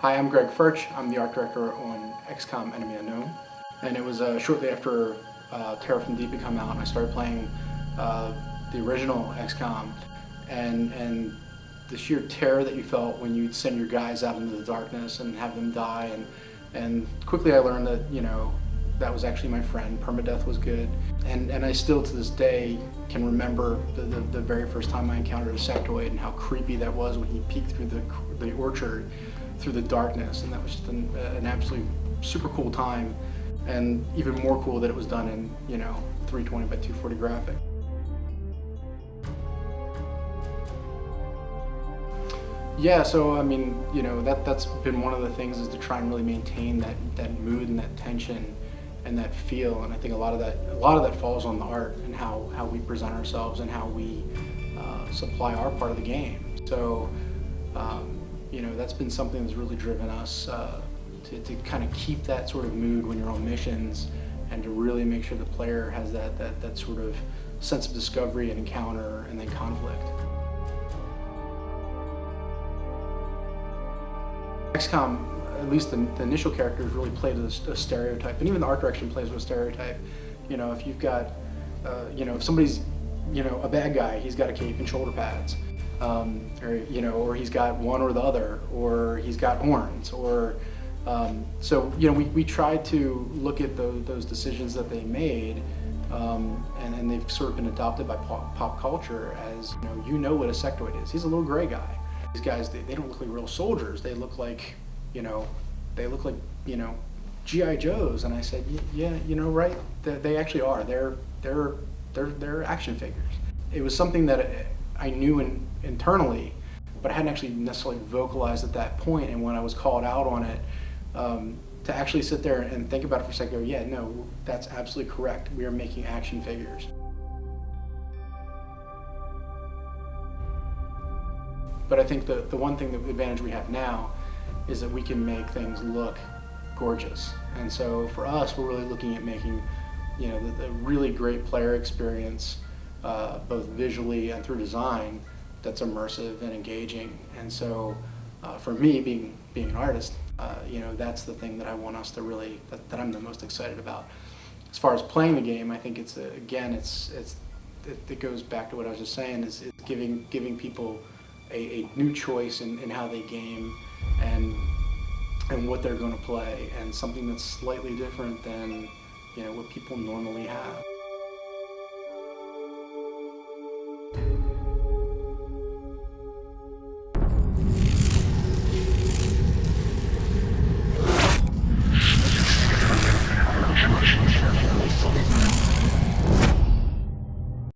Hi, I'm Greg Foertsch. I'm the art director on XCOM Enemy Unknown. And it was shortly after Terror from Deep had come out, and I started playing the original XCOM. And the sheer terror that you felt when you'd send your guys out into the darkness and have them die. And quickly I learned that, that was actually my friend. Permadeath was good. And I still, to this day, can remember the very first time I encountered a sectoid and how creepy that was when he peeked through the orchard through the darkness. And that was just an absolutely super cool time. And even more cool that it was done in, 320 by 240 graphic. Yeah, so I mean, that's been one of the things, is to try and really maintain that mood and that tension and that feel. And I think a lot of that falls on the art and how we present ourselves and how we supply our part of the game. So that's been something that's really driven us to kind of keep that sort of mood when you're on missions, and to really make sure the player has that sort of sense of discovery and encounter and then conflict. XCOM, at least the initial characters, really played with a stereotype, and even the art direction plays with a stereotype. If you've got, if somebody's, a bad guy, he's got a cape and shoulder pads, or he's got one or the other, or he's got horns, or so we tried to look at those decisions that they made, and they've sort of been adopted by pop culture as what a sectoid is. He's a little gray guy. These guys, they don't look like real soldiers. They look like, G.I. Joes. And I said, yeah, right? They actually are. They're action figures. It was something that I knew internally, but I hadn't actually necessarily vocalized at that point. And when I was called out on it, to actually sit there and think about it for a second, go, yeah, no, that's absolutely correct. We are making action figures. But I think the one thing, the advantage we have now, is that we can make things look gorgeous. And so for us, we're really looking at making, the really great player experience, both visually and through design, that's immersive and engaging. And so for me, being an artist, that's the thing that I want us to really, that I'm the most excited about. As far as playing the game, I think it goes back to what I was just saying, is it's giving people a new choice in how they game and what they're going to play, and something that's slightly different than what people normally have.